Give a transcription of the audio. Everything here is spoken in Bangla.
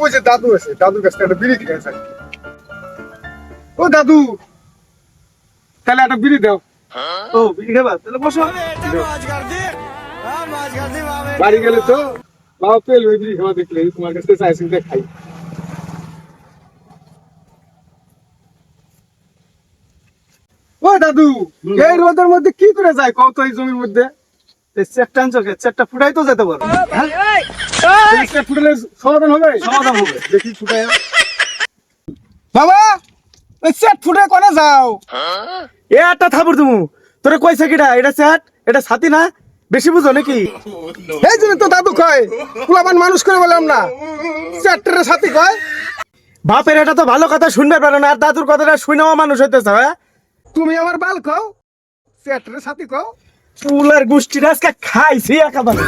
ওই যে দাদু আছে, দাদুর কাছ থেকে একটা বিড়ি খেয়ে যায়। ও দাদু, তাহলে একটা বিড়ি দাও। ও বিড়ি খাবা তাহলে বসো। বাড়ি গেলে তো বাবা পেল ওই বিড়ি খাওয়া দেখলে তোমার কাছ থেকে চাইছি খাই। ও দাদু, এই রোদের মধ্যে কি করে যায় কত এই জমির মধ্যে? এই চেকটা আনছো কে? চেকটা ফুটাই তো যেতে পারো। চেকটা ফুটালে সমাধান হবে? সমাধান হবে। দেখি ফুটায়। বাবা, ওই চেক ফুটে কোনে যাও? এ একটা থাবুর তুমি তোরে কইছে কিটা? এটা চেট, এটা ছাতি না, বেশি বুঝো নাকি? এই জন্য তো দাদু কয় কুলাবান মানুষ করে বললাম না, চেকটার সাথে কয়। বাপের এটা তো ভালো কথা শুনবে পারো না, আর দাদুর কথাটা শুনেও মানুষ হইতেছে। হ্যাঁ, তুমি আমার বাল খাও, চেকটার সাথে কও। চুলার গোষ্ঠীটা আজকে খাইছি একেবারে।